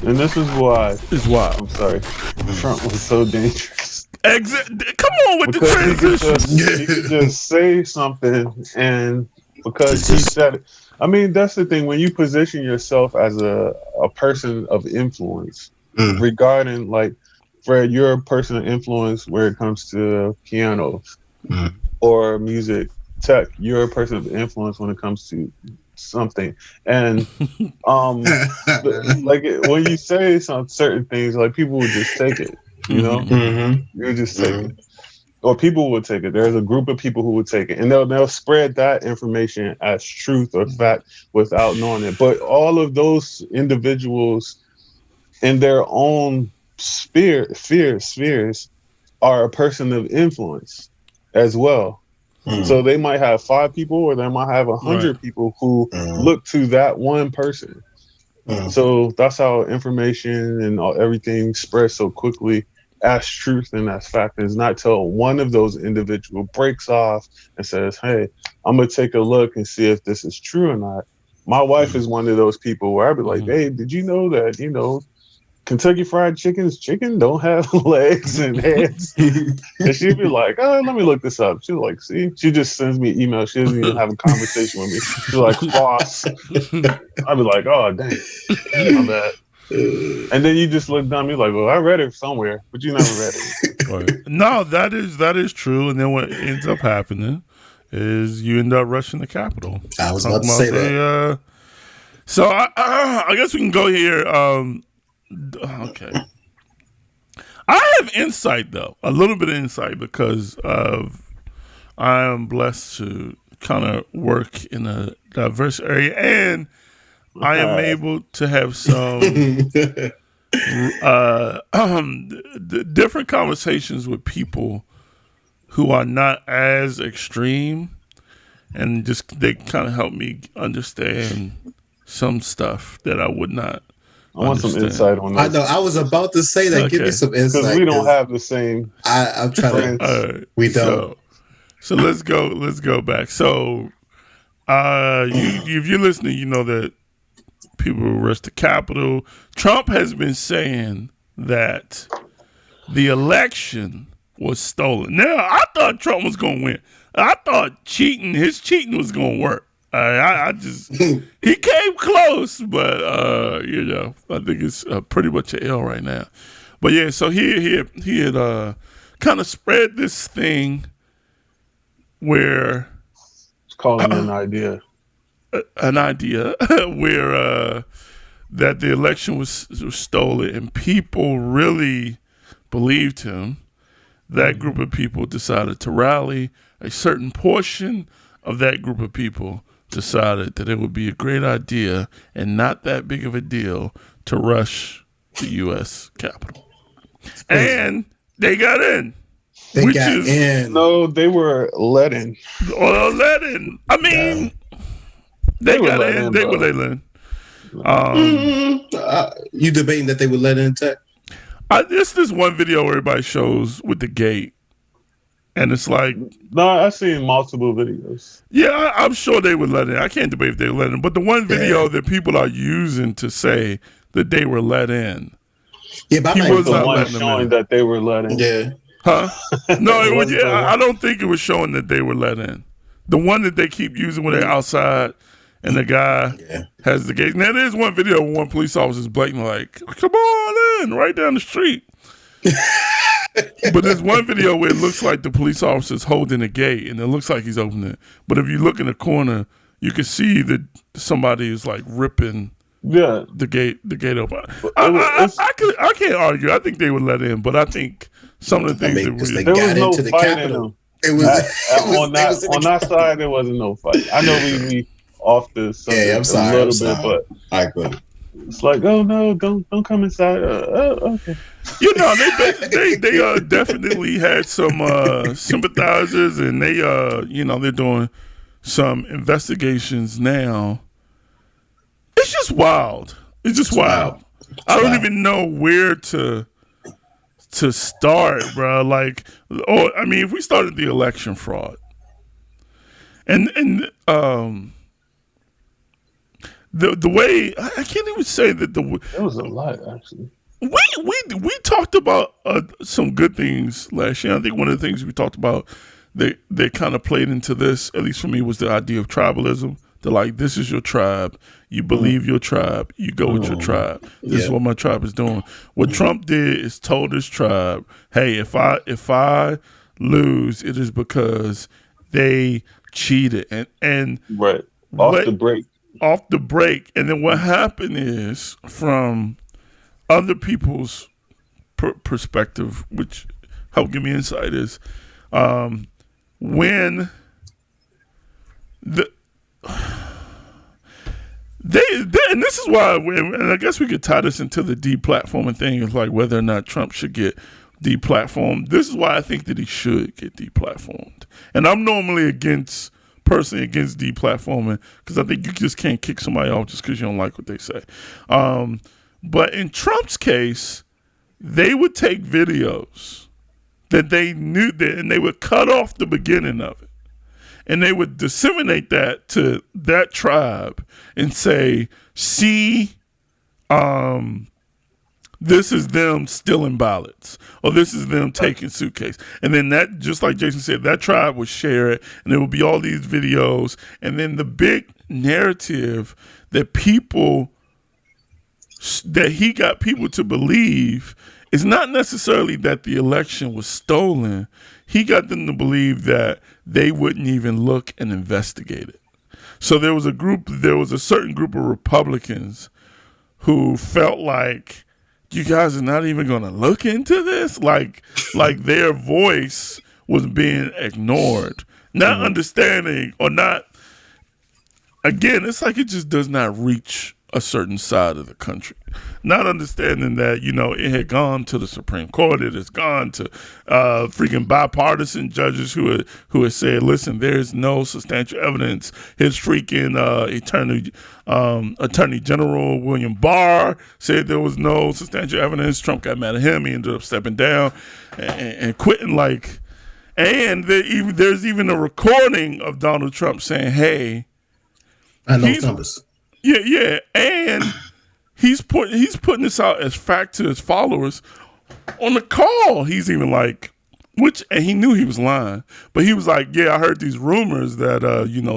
And this is why It's wild. I'm sorry, Trump was so dangerous Come on with the because transition. he could just say something, and because he said it. I mean, that's the thing when you position yourself as a person of influence Mm. regarding like Fred, you're a person of influence where it comes to piano Mm. or music tech. You're a person of influence when it comes to something, and like when you say some certain things, like people will just take it. You know, Mm-hmm. you just take Mm-hmm. it, or people will take it. There's a group of people who will take it, and they'll spread that information as truth or fact without knowing it. But all of those individuals in their own spheres are a person of influence as well. So Mm. they might have 5 people, or they might have a Right. hundred people who Mm. look to that one person. Mm. So that's how information and everything spreads so quickly as truth and as fact. It's not till one of those individual breaks off and says, "Hey, I'm gonna take a look and see if this is true or not." My wife Mm. is one of those people where I'd be like, "Hey, did you know that Kentucky Fried Chicken's chicken don't have legs and heads?" And she'd be like, "Oh, let me look this up." She's like, "See," she just sends me emails. She doesn't even have a conversation with me. She's like, "Floss." I'd be like, "Oh, dang, my bad." And then you just look dumb. You're like, "Well, I read it somewhere, but you never read it." Right. No, that is true. And then what ends up happening is you end up rushing the Capitol. I was Talking about to say that. So I guess we can go here. Okay. I have insight though, a little bit of insight because of I am blessed to kind of work in a diverse area, and I am able to have some different conversations with people who are not as extreme, and just they kind of help me understand some stuff that I would not I want some understand. insight on I this know. I was about to say that. Give me Okay. some because insight. we don't have the same I'm trying to. friends. We don't. So let's go back. So if you're listening, you know that people rush the Capitol. Trump has been saying that the election was stolen. Now, I thought Trump was going to win. I thought his cheating was going to work. I just, he came close, but, I think it's pretty much an L right now. But yeah, so he had kind of spread this thing where Calling it an idea. where that the election was stolen, and people really believed him. That group of people decided to rally. A certain portion of that group of people decided that it would be a great idea and not that big of a deal to rush the U.S. Capitol. And they got in. They got in. No, they were let in. Or let in. I mean, they got in. They were let in. You debating that they would let in tech? There's this one video where everybody shows with the gate, and it's like, no, I've seen multiple videos. Yeah, I'm sure they would let in. I can't debate if they would let in, but the one video that people are using to say that they were let in, yeah, but he was the one showing that they were let in. Yeah, huh? No, it was. Yeah, I don't think it was showing that they were let in. The one that they keep using when they're outside and the guy has the gate. Now, there's one video where one police officer is blatant like, "Come on in," right down the street. But there's one video where it looks like the police officer's holding a gate, and it looks like he's opening it. But if you look in the corner, you can see that somebody is like ripping the gate open. I can't argue. I think they would let in, but I think some of the things that there was no fight in them. It was on that side. There wasn't no fight. I know we off the subject a little bit, but it's like, oh no, don't come inside. Okay. You know, they definitely had some sympathizers, and they're doing some investigations now. It's just wild. It's just wild. I don't even know where to start, bro. Like, if we started the election fraud, and the way I can't even say that It was a lot actually. We talked about some good things last year. I think one of the things we talked about that kind of played into this, at least for me, was the idea of tribalism. They're like, this is your tribe. You believe your tribe. You go with your tribe. This is what my tribe is doing. What Trump did is told his tribe, hey, if I lose, it is because they cheated and right off the break. And then what happened is, from other people's perspective, which helped give me insight, is when they and this is why, and I guess we could tie this into the deplatforming thing, is like whether or not Trump should get deplatformed. This is why I think that he should get deplatformed. And I'm normally personally against deplatforming, because I think you just can't kick somebody off just because you don't like what they say. But in Trump's case, they would take videos that they knew that, and they would cut off the beginning of it, and they would disseminate that to that tribe and say, see, this is them stealing ballots, or this is them taking suitcase. And then that, just like Jason said, that tribe would share it, and there would be all these videos. And then the big narrative that he got people to believe is not necessarily that the election was stolen. He got them to believe that they wouldn't even look and investigate it. So there was a certain group of Republicans who felt like, you guys are not even going to look into this? Like their voice was being ignored, not understanding, or not. Again, it's like it just does not reach a certain side of the country. Not understanding that, it had gone to the Supreme Court, it has gone to freaking bipartisan judges who had said, listen, there's no substantial evidence. His freaking Attorney General William Barr said there was no substantial evidence. Trump got mad at him. He ended up stepping down and quitting. And there's even a recording of Donald Trump saying, hey, I know numbers. Yeah, and he's putting this out as fact to his followers on the call. He's even like, and he knew he was lying, but he was like, yeah, I heard these rumors that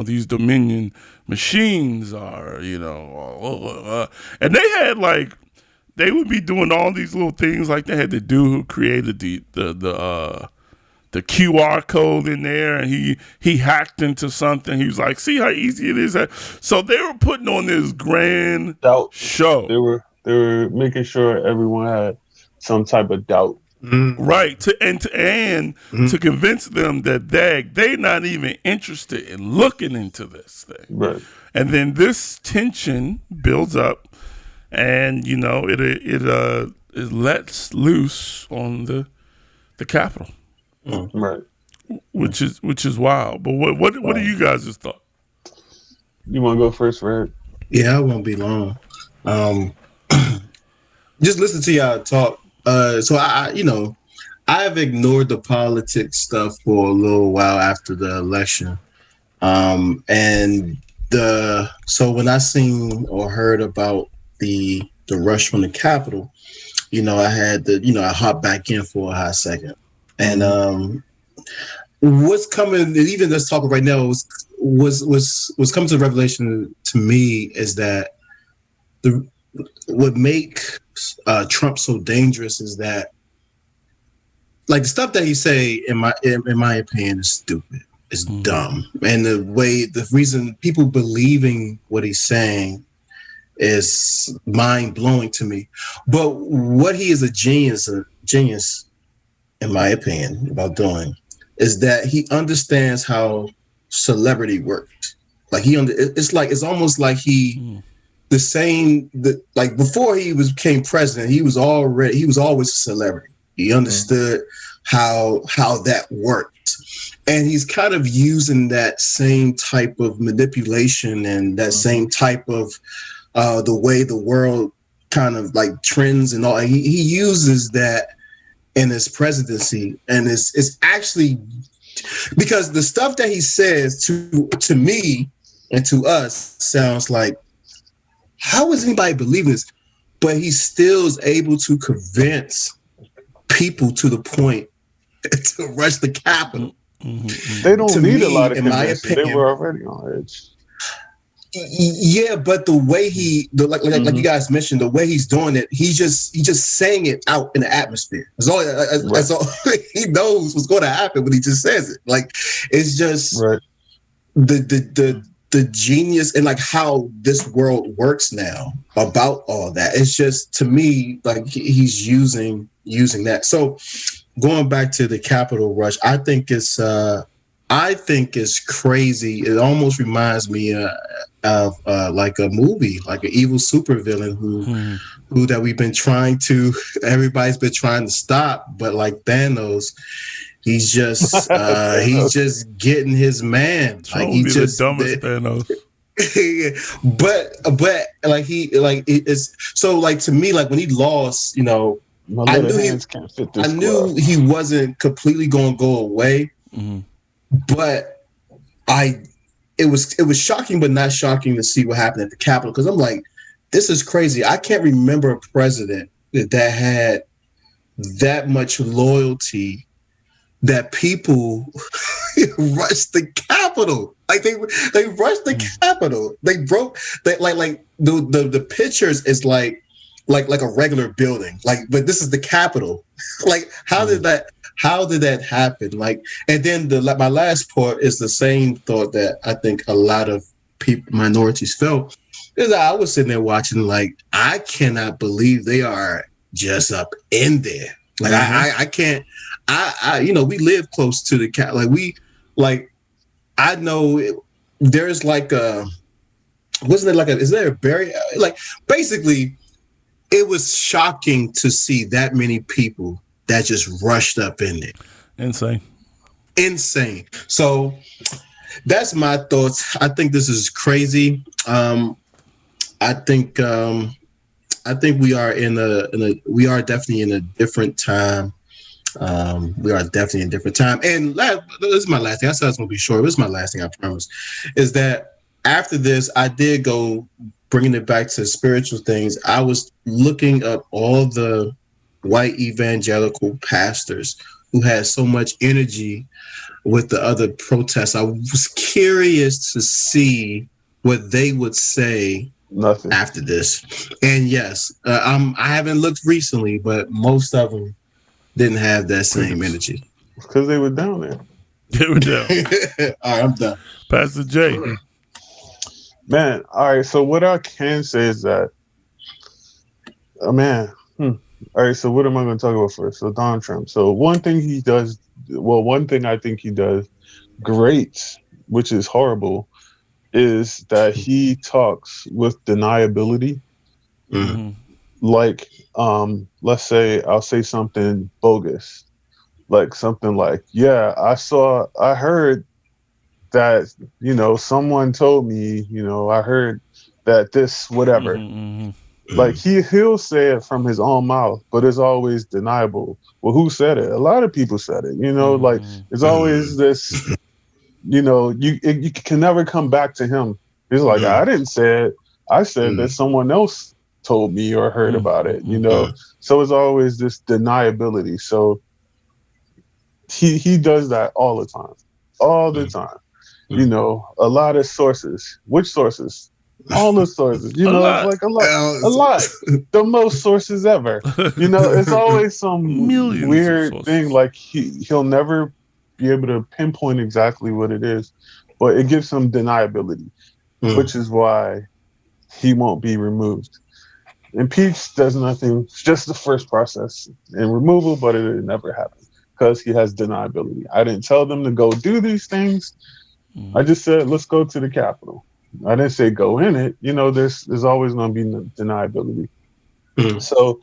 these Dominion machines are, and they had they would be doing all these little things, like they had the dude who created the QR code in there, and he hacked into something. He was like, see how easy it is. So they were putting on this grand show. They were making sure everyone had some type of doubt. Right. To convince them that they're not even interested in looking into this thing. Right. And then this tension builds up, and it lets loose on the Capitol. Right, which is wild. But what are you guys' thoughts? You want to go first, Fred? Yeah, I won't be long. Just listen to y'all talk. So I've ignored the politics stuff for a little while after the election, so when I seen or heard about the rush from the Capitol, I had I hopped back in for a hot second. And what's coming, even let's talk right now, was coming to the revelation to me is that what makes Trump so dangerous is that, like, the stuff that he say, in my opinion, is stupid. It's dumb, and the reason people believing what he's saying is mind blowing to me. But what he is a genius, in my opinion, about doing is that he understands how celebrity works. Like it's almost like like before he became president, he was always a celebrity. He understood how that worked. And he's kind of using that same type of manipulation and that same type of the way the world kind of like trends and all. And he uses that in his presidency, and it's actually because the stuff that he says to me and to us sounds like how is anybody believing this? But he still is able to convince people to the point to rush the Capitol. They don't To need a me, lot of in my convincing. They were opinion, already on edge. yeah, but the way like you guys mentioned, the way he's doing it, he's just saying it out in the atmosphere. That's all he knows what's going to happen when he just says it. Like it's just Right. the genius and like how this world works now about all that. It's just to me like he's using that. So going back to the Capitol Rush, I think it's crazy. It almost reminds me of like a movie, like an evil supervillain who that we've been trying to everybody's been trying to stop, but like Thanos, he's just getting his man. It's Like gonna he be the just dumbest Thanos. but like he like it's so like to me like when he lost, you know, My I little knew hands can't fit I this glove. knew he wasn't completely going to go away, but I it was shocking but not shocking to see what happened at the Capitol because I'm like, this is crazy. I can't remember a president that had that much loyalty that people rushed the Capitol. Like they rushed the Capitol. They broke like the pictures is like a regular building. Like, but this is the Capitol. Like, how did that happen? Like, and then my last part is the same thought that I think a lot of people minorities felt. Is I was sitting there watching, like, I cannot believe they are just up in there. Like, I can't. You know, we live close to the cat. Like I know there's like a, wasn't it like is there a barrier? Like, basically, it was shocking to see that many people that just rushed up in there. Insane. So that's my thoughts. I think this is crazy. I think I think we are we are definitely in a different time. We are definitely in a different time. And this is my last thing. I said it's going to be short. This is my last thing, I promise. Is that after this, I did go bringing it back to spiritual things. I was looking up all the white evangelical pastors who had so much energy with the other protests. I was curious to see what they would say Nothing. after this. And yes, I haven't looked recently, but most of them didn't have that same energy. Because they were down there. They were down. All right, I'm done. Pastor J. Man, all right. So what I can say is that, man. All right. So what am I going to talk about first? So Donald Trump. So one thing he does, well, one thing I think he does great, which is horrible, is that he talks with deniability. Like, let's say I'll say something bogus, like something like, yeah, I heard that, you know, someone told me, you know, I heard that this, whatever. Like he'll say it from his own mouth, but it's always deniable. Well, who said it? A lot of people said it, you know, like it's always this, you know, you can never come back to him. He's like, I didn't say it. I said that someone else told me or heard about it, you know? So it's always this deniability. So he does that all the time. All the time. You know, a lot of sources. Which sources? All the sources. You know, it's like a lot. The most sources ever. You know, it's always some Millions weird thing. Like he'll never be able to pinpoint exactly what it is, but it gives him deniability, which is why he won't be removed. Impeached does nothing. It's just the first process and removal, but it never happens because he has deniability. I didn't tell them to go do these things. I just said, let's go to the Capitol. I didn't say go in it. You know, there's always going to be deniability. So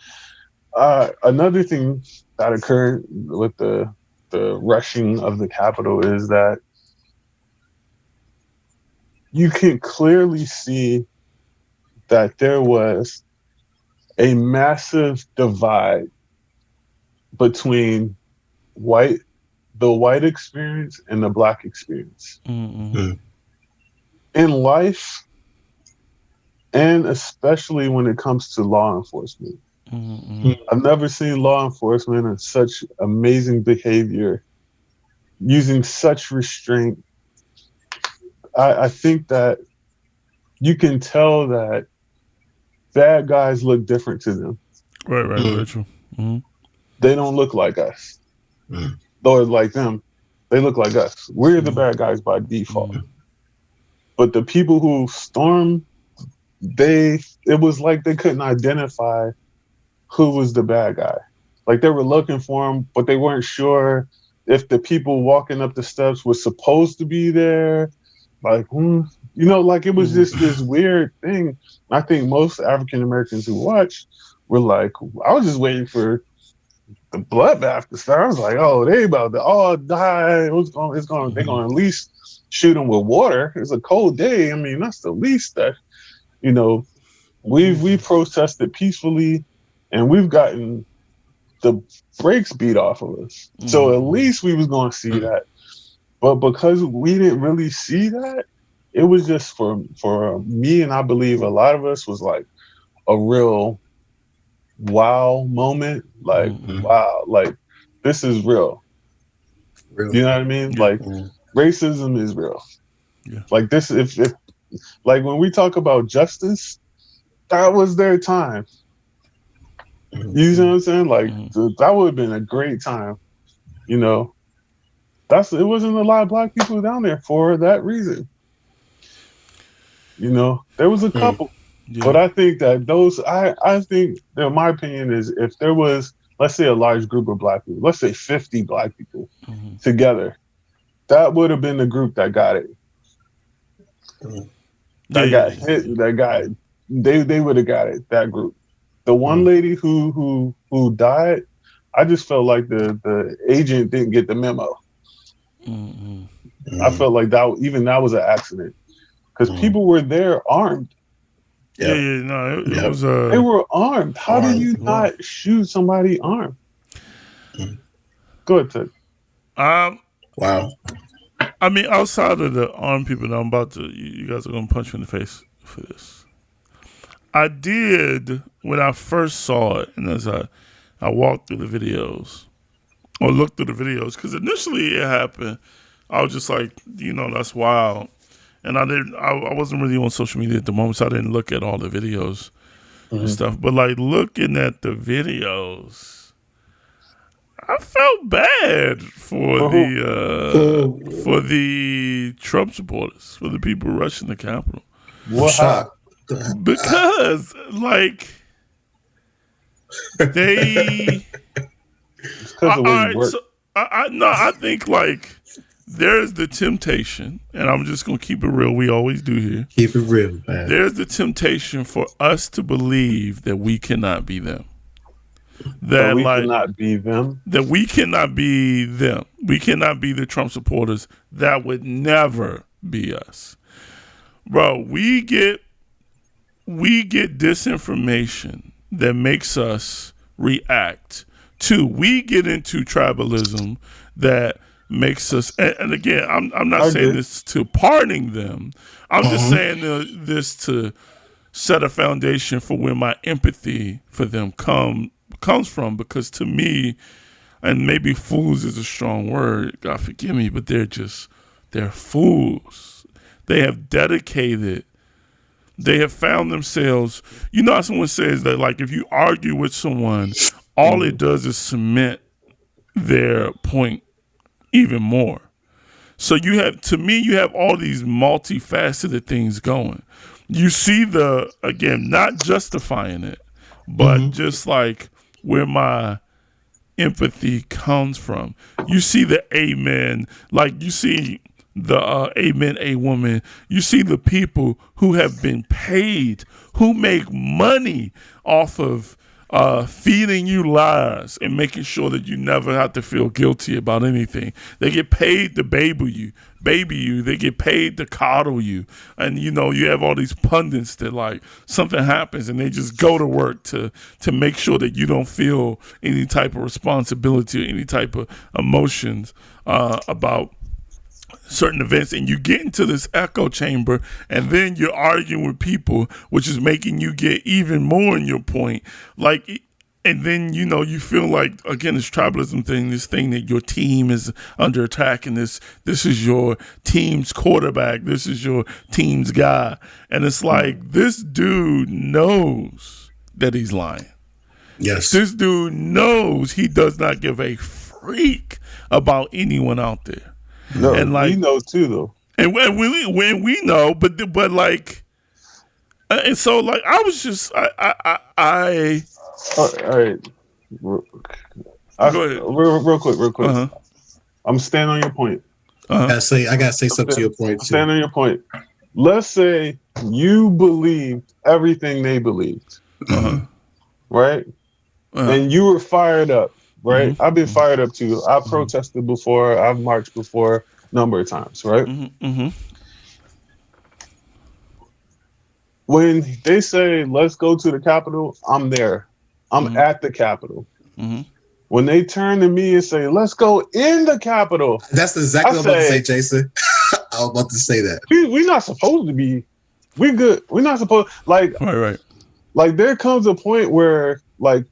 another thing that occurred with the rushing of the Capitol is that you can clearly see that there was a massive divide between the white experience and the black experience. In life, and especially when it comes to law enforcement. Mm-hmm. I've never seen law enforcement in such amazing behavior, using such restraint. I think that you can tell that bad guys look different to them. Right, very true. Mm-hmm. They don't look like us, Mm. or like them. They look like us. We're the bad guys by default. Mm-hmm. But the people who stormed, it was like they couldn't identify who was the bad guy. Like they were looking for him, but they weren't sure if the people walking up the steps was supposed to be there. Like, like it was just this weird thing. I think most African Americans who watched were like, I was just waiting for the bloodbath to start. I was like, oh, they about to all die. They're going to at least shoot them with water. It's a cold day. I mean, that's the least that, you know, we protested peacefully and we've gotten the brakes beat off of us. So at least we was going to see that. But because we didn't really see that, it was just for me, and I believe a lot of us, was like a real wow moment. Like, wow, like this is real. You know what I mean? Yeah. Like racism is real. Yeah. Like this, if like when we talk about justice, that was their time. You know what I'm saying? Like that would have been a great time. You know, it wasn't a lot of black people down there for that reason. You know, there was a couple, but I think that I think that my opinion is if there was, let's say, a large group of black people, let's say 50 black people together, that would have been the group that got it. That got hit. That got they would have got it. That group. The one lady who died, I just felt like the agent didn't get the memo. I felt like that was an accident because people were there armed. It was. They were armed. How do you not shoot somebody armed? Go ahead, Ted. Wow. I mean, outside of the armed people, that I'm about to, you guys are gonna punch me in the face for this. I did when I first saw it, and as I walked through the videos or looked through the videos, because initially it happened, I was just like, that's wild, and I wasn't really on social media at the moment, so I didn't look at all the videos and stuff. But like looking at the videos, I felt bad for the Trump supporters, for the people rushing the Capitol. What? Because like they, I think like there's the temptation, and I'm just gonna keep it real. We always do here. Keep it real, man. There's the temptation for us to believe that we cannot be them. That we cannot be them. That we cannot be them. We cannot be the Trump supporters. That would never be us, bro. We get disinformation that makes us react to. We get into tribalism that makes us. And again, I'm not saying this to pardoning them. I'm just saying this to set a foundation for where my empathy for them comes from, because to me, and maybe fools is a strong word, God forgive me, but they're fools. They have found themselves, how someone says that like if you argue with someone, all it does is cement their point even more. So you have all these multifaceted things going. You see again, not justifying it, but just like where my empathy comes from. You see the amen, like you see the amen, a woman. You see the people who have been paid, who make money off of feeding you lies and making sure that you never have to feel guilty about anything. They get paid to baby you. They get paid to coddle you. And you have all these pundits that like something happens and they just go to work to make sure that you don't feel any type of responsibility or any type of emotions about certain events, and you get into this echo chamber, and then you're arguing with people, which is making you get even more in your point. Like, and then, you feel like, again, this tribalism thing, this thing that your team is under attack, and this is your team's quarterback, this is your team's guy. And it's like, this dude knows that he's lying. Yes. This dude knows he does not give a freak about anyone out there. No, and like, he knows too, though. And when we know, but like, and so like, I was just, All right. Go ahead. Real quick. Uh-huh. I'm standing on your point. I gotta say something to your point too. Stand on your point. Let's say you believed everything they believed, right? And you were fired up, right? I've been fired up too. I've protested before. I've marched before a number of times, right? When they say, let's go to the Capitol, I'm there. I'm at the Capitol. When they turn to me and say, let's go in the Capitol. That's exactly what I'm about to say, Jason. I was about to say that. We're not supposed to be. We good. We're not supposed, like, right. Like, there comes a point where, like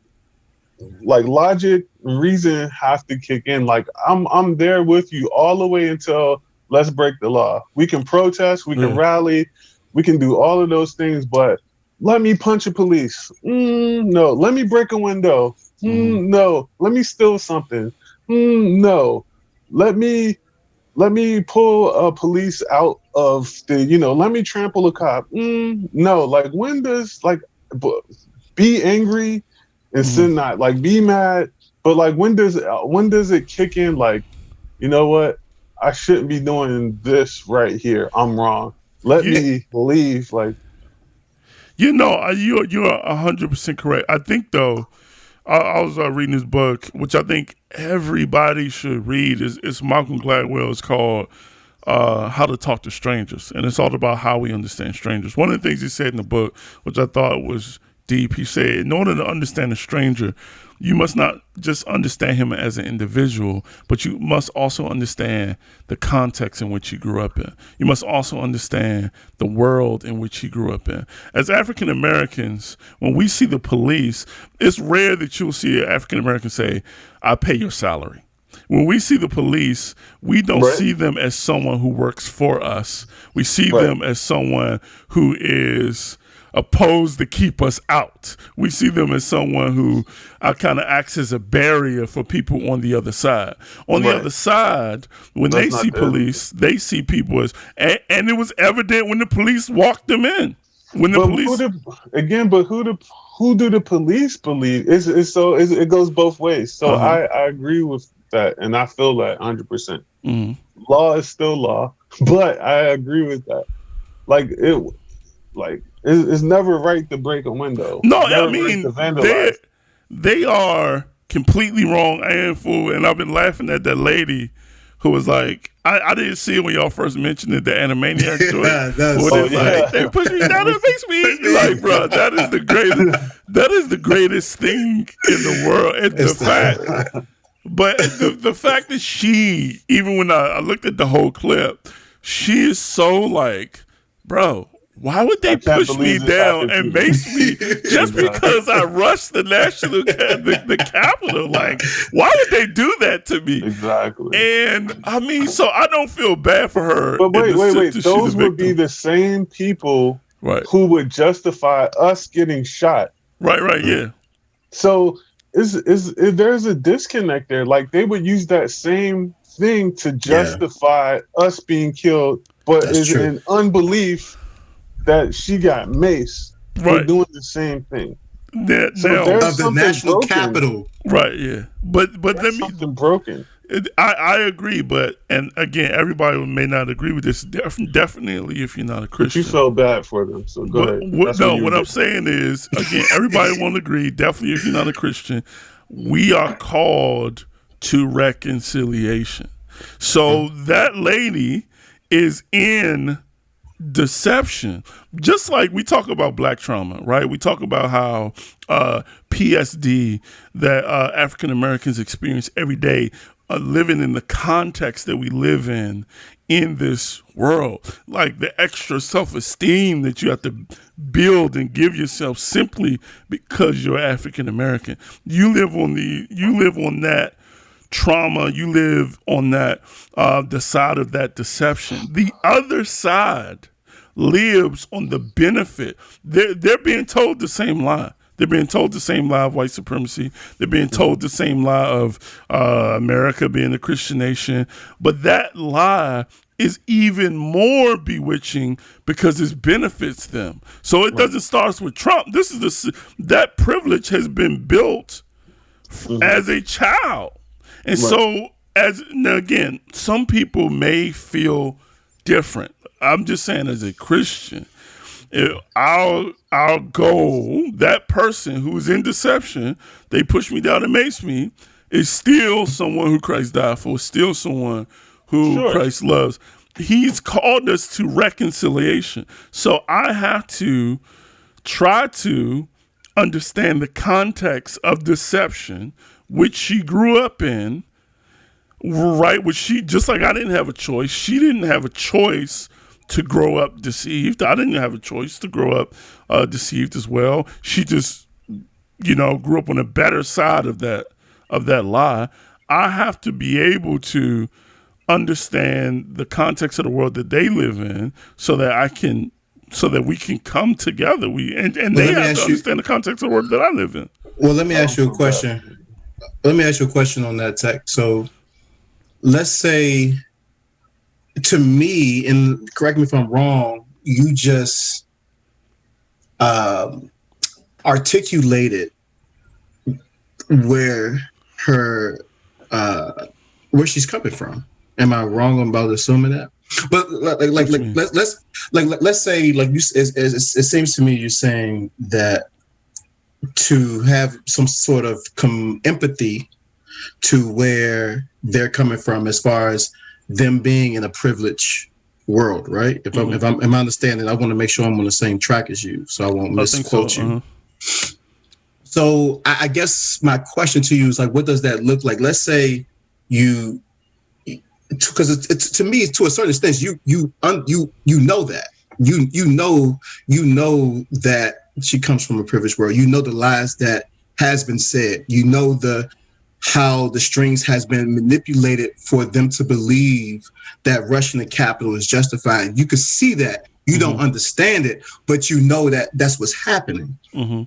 logic and reason have to kick in. Like, I'm there with you all the way until let's break the law. We can protest, we can rally, we can do all of those things, but let me punch a police. No. Let me break a window. No. Let me steal something. No. Let me pull a police out of the, let me trample a cop. No. Like, when does, like, be angry and sin not, like, be mad, but like, when does it kick in? Like, you know what? I shouldn't be doing this right here. I'm wrong. Let me leave. Like, you're 100% correct. I think though, I was reading this book, which I think everybody should read. It's Malcolm Gladwell. It's called How to Talk to Strangers, and it's all about how we understand strangers. One of the things he said in the book, which I thought was deep, he said, in order to understand a stranger, you must not just understand him as an individual, but you must also understand the context in which he grew up in. You must also understand the world in which he grew up in. As African Americans, when we see the police, it's rare that you'll see an African American say, I pay your salary. When we see the police, we don't see them as someone who works for us. We see them as someone who is opposed to keep us out. We see them as someone who kind of acts as a barrier for people on the other side. On the other side, when they see police, they see people as, and it was evident when the police walked them in. When the police who do the police believe? It goes both ways. So I agree with that, and I feel that 100%. Law is still law, but I agree with that. It's never right to break a window. No, I mean, they are completely wrong and fool. And I've been laughing at that lady who was like, I didn't see it when y'all first mentioned it, the Animaniac joint. Like, they push me down, it makes me like, bro, that is the greatest thing in the world. And the fact that she, even when I looked at the whole clip, she is so like, bro, why would they push me down and mace me just because I rushed the the Capitol? Like, why would they do that to me? Exactly. And I mean, so I don't feel bad for her. But wait. Those would be the same people who would justify us getting shot. Right, yeah. So there's a disconnect there. Like, they would use that same thing to justify us being killed, but is in unbelief that she got maced for doing the same thing. Of the national capital. Right, yeah. But there's something broken. I agree, and again, everybody may not agree with this. Definitely, if you're not a Christian. But you felt bad for them, so go ahead. What I'm saying is, again, everybody won't agree. Definitely, if you're not a Christian, we are called to reconciliation. So that lady is in deception, just like we talk about black trauma, right? We talk about how PSD that African Americans experience every day living in the context that we live in this world. Like the extra self-esteem that you have to build and give yourself simply because you're African American. You live on that trauma. You live on that the side of that deception. The other side lives on the benefit. They're being told the same lie. They're being told the same lie of white supremacy. They're being told the same lie of America being a Christian nation. But that lie is even more bewitching because it benefits them. So it doesn't start with Trump. That privilege has been built as a child. And so, now again, some people may feel different. I'm just saying, as a Christian, our goal, that person who's in deception, they push me down and mace me, is still someone who Christ died for, still someone who Christ loves. He's called us to reconciliation. So I have to try to understand the context of deception, which she grew up in, right? Which just like I didn't have a choice, she didn't have a choice to grow up deceived. I didn't have a choice to grow up deceived as well. She just, grew up on a better side of that lie. I have to be able to understand the context of the world that they live in, so that we can come together. And they have to understand the context of the world that I live in. Well, let me ask you a question. Let me ask you a question on that, Tech. So let's say, to me, and correct me if I'm wrong, you just articulated where she's coming from. Am I wrong about assuming that? But let's say, like you, it seems to me you're saying that to have some sort of empathy to where they're coming from, as far as them being in a privileged world, right? If I'm understanding, I want to make sure I'm on the same track as you, so I won't misquote you. So I guess my question to you is, like, what does that look like? Let's say because it's to me, to a certain extent, you know that you know that she comes from a privileged world. You know the lies that has been said. You know how the strings has been manipulated for them to believe that rushing the Capitol is justified. You can see that. You don't understand it, but you know that that's what's happening.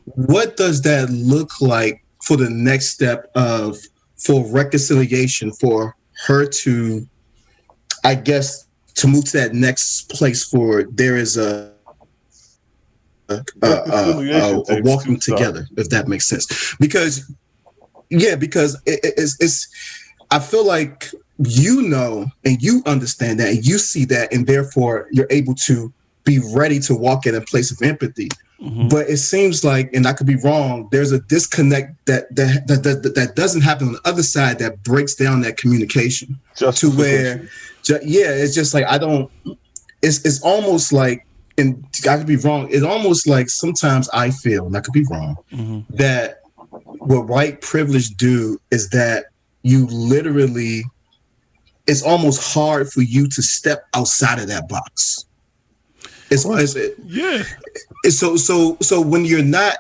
What does that look like for the next step for reconciliation, for her to, I guess, to move to that next place for there is a walking together, if that makes sense? Because it's I feel like and you understand that and you see that, and therefore you're able to be ready to walk in a place of empathy. But it seems like, and I could be wrong, there's a disconnect that doesn't happen on the other side that breaks down that communication to where, it's just like, it's almost like, and I could be wrong, it's almost like sometimes I feel, and I could be wrong, that what white privilege do is that you literally, it's almost hard for you to step outside of that box. So when you're not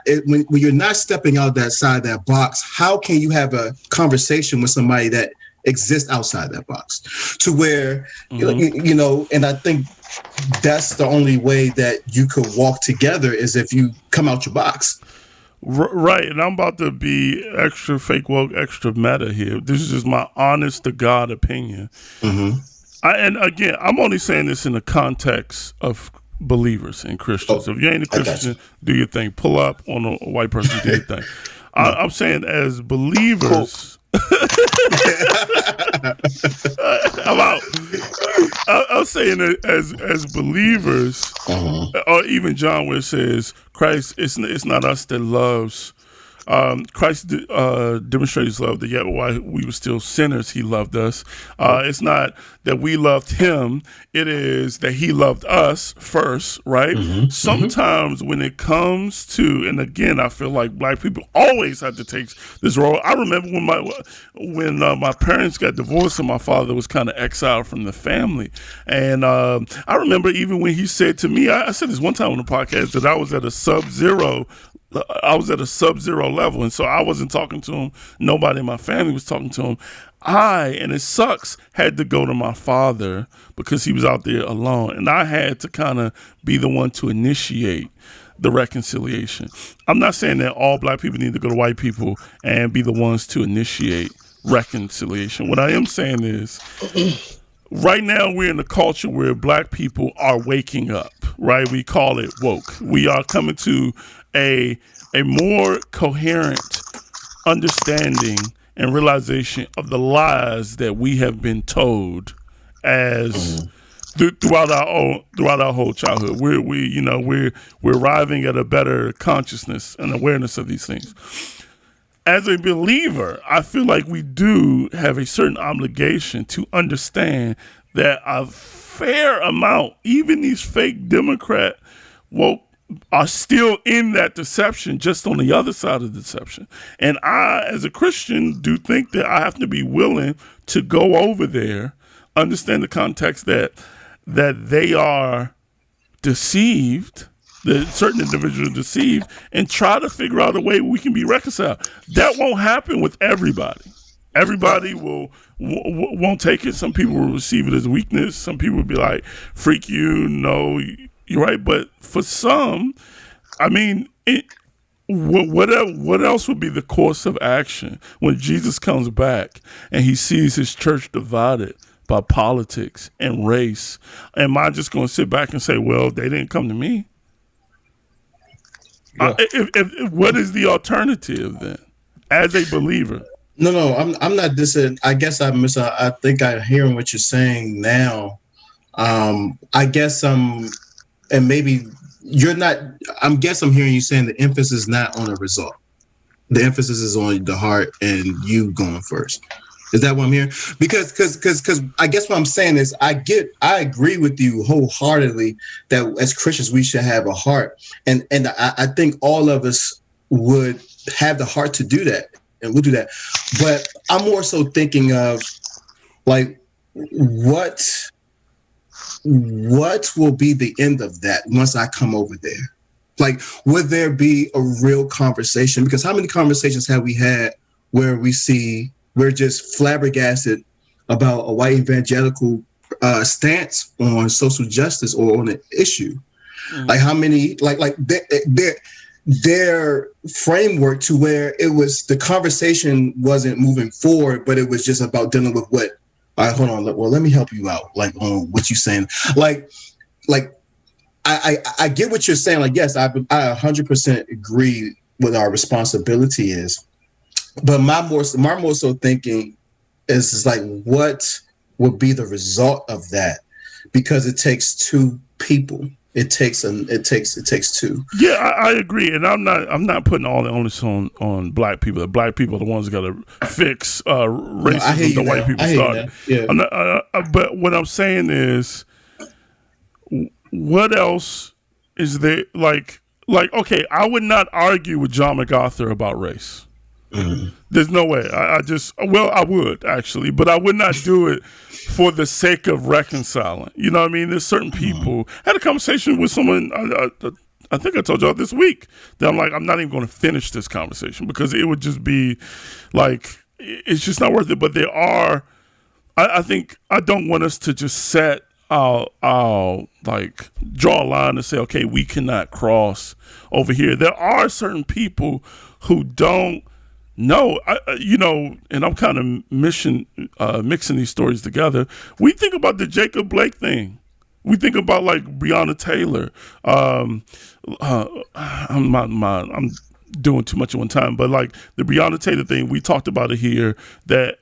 stepping out that side of that box, how can you have a conversation with somebody that exists outside that box? To where and I think that's the only way that you could walk together, is if you come out your box. Right, and I'm about to be extra fake woke, extra meta here. This is just my honest to God opinion. And again, I'm only saying this in the context of believers and Christians. If you ain't a Christian, do your thing. Pull up on a white person, do your thing. I'm saying as believers. I'm out. I'm saying that as believers, or even John, where it says Christ, it's not us that loves Christ demonstrated his love that yet while we were still sinners, he loved us. It's not that we loved him. It is that he loved us first, right? Sometimes when it comes to, and again, I feel like black people always have to take this role. I remember when my parents got divorced and my father was kind of exiled from the family. And I remember even when he said to me, I said this one time on the podcast, that I was at a sub-zero level, and so I wasn't talking to him. Nobody in my family was talking to him. And it sucks, had to go to my father because he was out there alone, and I had to kind of be the one to initiate the reconciliation. I'm not saying that all black people need to go to white people and be the ones to initiate reconciliation. What I am saying is, right now we're in a culture where black people are waking up, right? We call it woke. We are coming to a more coherent understanding and realization of the lies that we have been told as throughout our whole childhood. We're arriving at a better consciousness and awareness of these things. As a believer, I feel like we do have a certain obligation to understand that a fair amount, even these fake Democrat woke, are still in that deception, just on the other side of the deception. And I, as a Christian, do think that I have to be willing to go over there, understand the context that they are deceived, that certain individuals are deceived, and try to figure out a way we can be reconciled. That won't happen with everybody. Everybody won't take it. Some people will receive it as weakness. Some people will be like, freak you, no, you're right. But for some, I mean, what else would be the course of action when Jesus comes back and he sees his church divided by politics and race? Am I just going to sit back and say, well, they didn't come to me? Yeah. What is the alternative then, as a believer? No, I'm not dissing. I guess I think I'm hearing what you're saying now. I guess and maybe you're not. I'm hearing you saying the emphasis is not on the result. The emphasis is on the heart and you going first. Is that what I'm hearing? Because I guess what I'm saying is I agree with you wholeheartedly that as Christians we should have a heart, and I think all of us would have the heart to do that, and we'll do that. But I'm more so thinking of like what will be the end of that once I come over there? Like, would there be a real conversation? Because how many conversations have we had where we're just flabbergasted about a white evangelical stance on social justice or on an issue? Like how many, like their framework to where it was, the conversation wasn't moving forward, but it was just about dealing with what, all right, hold on, well, let me help you out, like on what you're saying. Like I get what you're saying. Like, yes, I 100% agree with our responsibility is. But my more so thinking is like, what would be the result of that? Because it takes two people. It takes two. Yeah, I agree, and I'm not putting all the onus on black people. The black people are the ones that got to fix racism. The white people started. Yeah. But what I'm saying is, what else is there? Like, okay, I would not argue with John MacArthur about race. Mm-hmm. There's no way. I would actually, but I would not do it for the sake of reconciling. You know what I mean? There's certain people. I had a conversation with someone, I think I told y'all this week, that I'm like, I'm not even going to finish this conversation because it would just be like, it's just not worth it. But there are, I think, I don't want us to just set I'll like draw a line and say, okay, we cannot cross over here. There are certain people who don't know, and I'm kind of mixing these stories together. We think about the Jacob Blake thing. We think about like Breonna Taylor. I'm doing too much at one time, but like the Breonna Taylor thing, we talked about it here, that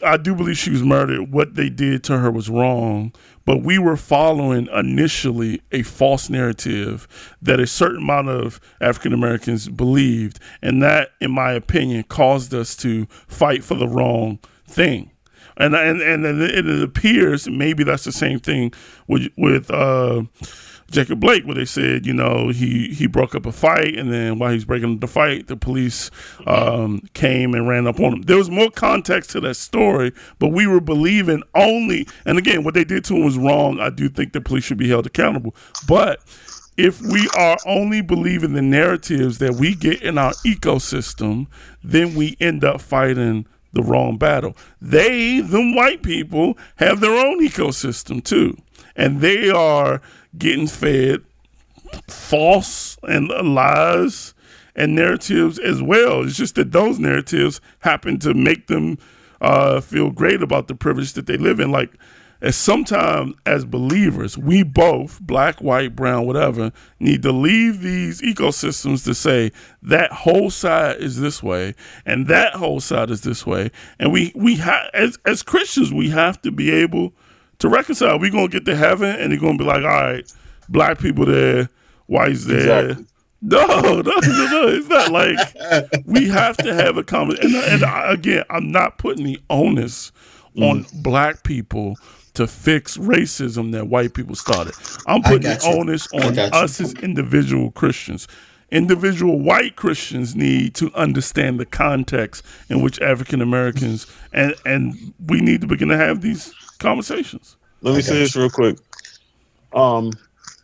I do believe she was murdered. What they did to her was wrong, but we were following initially a false narrative that a certain amount of African Americans believed, and that, in my opinion, caused us to fight for the wrong thing. And it appears maybe that's the same thing with Jacob Blake, where they said, he broke up a fight, and then while he's breaking up the fight, the police came and ran up on him. There was more context to that story, but we were believing only, and again, what they did to him was wrong. I do think the police should be held accountable. But if we are only believing the narratives that we get in our ecosystem, then we end up fighting the wrong battle. Them white people, have their own ecosystem too, and they are getting fed false and lies and narratives as well. It's just that those narratives happen to make them feel great about the privilege that they live in. Like, sometimes as believers, we both, black, white, brown, whatever, need to leave these ecosystems to say that whole side is this way and that whole side is this way. And as Christians, we have to be able to reconcile. We're going to get to heaven and they're going to be like, all right, black people there, whites there. Exactly. No, it's not like we have to have a conversation. And again, I'm not putting the onus on black people to fix racism that white people started. I'm putting the onus on us as individual Christians. Individual white Christians need to understand the context in which African Americans and we need to begin to have these conversations. Let me say this real quick.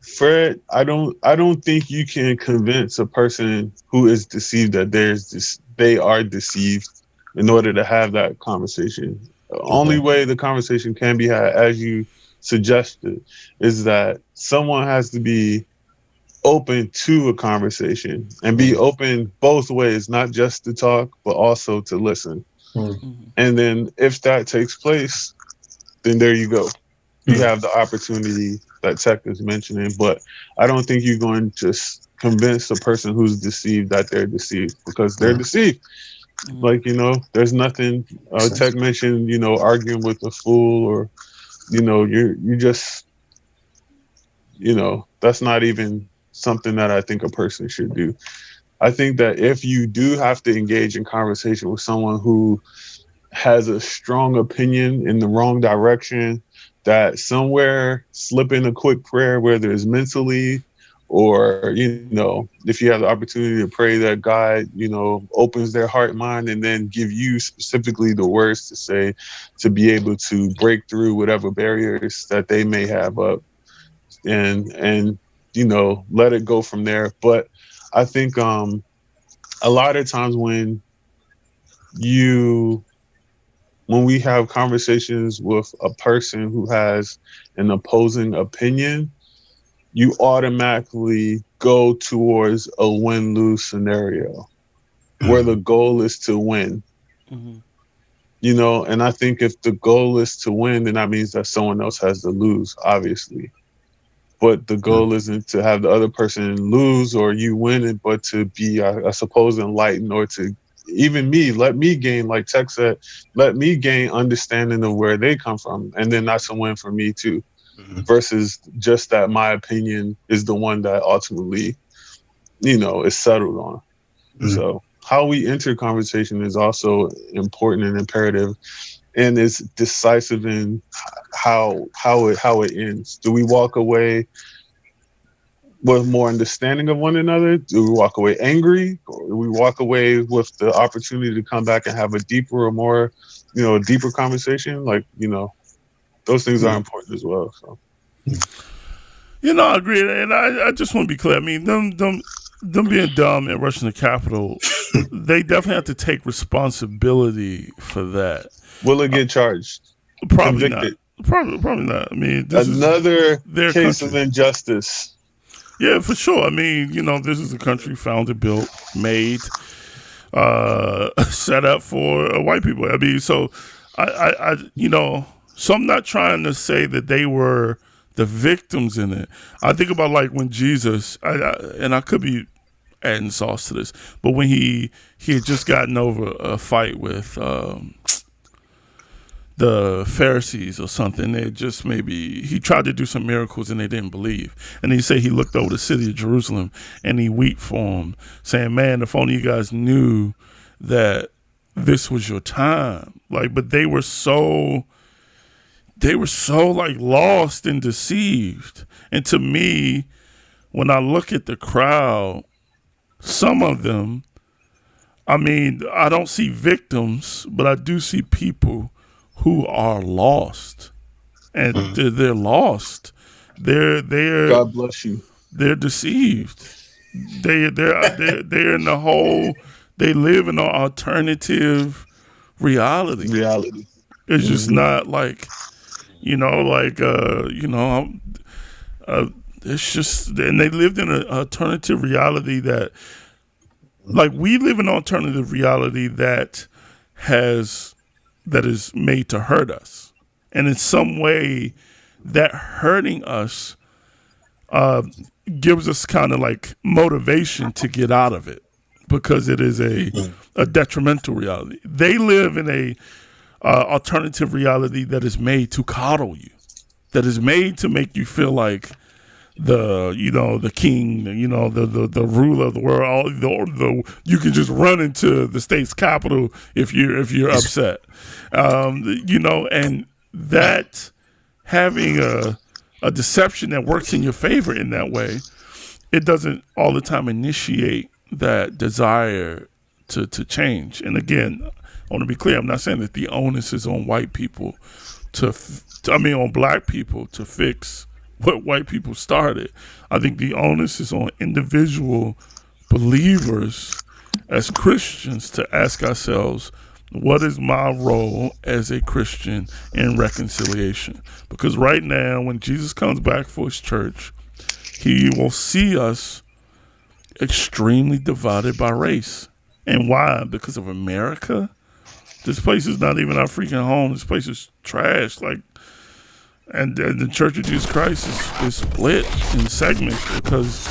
Fred, I don't think you can convince a person who is deceived that they are deceived in order to have that conversation. The only way the conversation can be had, as you suggested, is that someone has to be open to a conversation and be open both ways, not just to talk, but also to listen. And then if that takes place, then there you go. You have the opportunity that Tech is mentioning, but I don't think you're going to just convince a person who's deceived that they're deceived, because they're deceived. Like, there's nothing, Tech mentioned, arguing with a fool, or, you just, that's not even something that I think a person should do. I think that if you do have to engage in conversation with someone who has a strong opinion in the wrong direction, that somewhere slip in a quick prayer, whether it's mentally or, if you have the opportunity to pray that God, opens their heart, mind, and then give you specifically the words to say to be able to break through whatever barriers that they may have up and let it go from there. But I think a lot of times when we have conversations with a person who has an opposing opinion, you automatically go towards a win-lose scenario where the goal is to win. And I think if the goal is to win, then that means that someone else has to lose, obviously. But the goal isn't to have the other person lose or you win it, but to be, I suppose, enlightened, or to even let me gain, like Tech said, let me gain understanding of where they come from. And then that's a win for me too, versus just that my opinion is the one that ultimately, is settled on. So how we enter conversation is also important and imperative, and it's decisive in how it ends. Do we walk away with more understanding of one another? Do we walk away angry, or do we walk away with the opportunity to come back and have a deeper or more, deeper conversation? Like, those things are important as well. So, I agree, and I just want to be clear. I mean, them being dumb and rushing the Capitol, they definitely have to take responsibility for that. Will it get charged? Probably convicted? Not. Probably not. I mean, this another is case country. Of injustice. Yeah, for sure. I mean, this is a country founded, built, made, set up for white people. I mean, so so I'm not trying to say that they were the victims in it. I think about like when Jesus, and I could be adding sauce to this, but when he had just gotten over a fight with the Pharisees or something. They just maybe he tried to do some miracles and they didn't believe. And he said he looked over the city of Jerusalem and he wept for them, saying, "Man, if only you guys knew that this was your time." Like, but they were so like lost and deceived. And to me, when I look at the crowd, some of them, I mean, I don't see victims, but I do see people who are lost, and they're lost. They're God bless you. They're deceived. They're in the whole. They live in an alternative reality. It's just not like, it's just, and they lived in an alternative reality that, like, we live in an alternative reality that is made to hurt us. And in some way, that hurting us gives us kind of like motivation to get out of it, because it is a detrimental reality. They live in a alternative reality that is made to coddle you, that is made to make you feel like the king, the ruler of the world. You can just run into the state's capital if you're upset, and that having a deception that works in your favor in that way, it doesn't all the time initiate that desire to change. And again, I want to be clear, I'm not saying that the onus is on white people on black people to fix what white people started. I think the onus is on individual believers as Christians to ask ourselves, what is my role as a Christian in reconciliation? Because right now, when Jesus comes back for his church, he will see us extremely divided by race. And why? Because of America? This place is not even our freaking home. This place is trash. Like, and the Church of Jesus Christ is split in segments because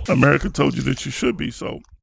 America told you that you should be. So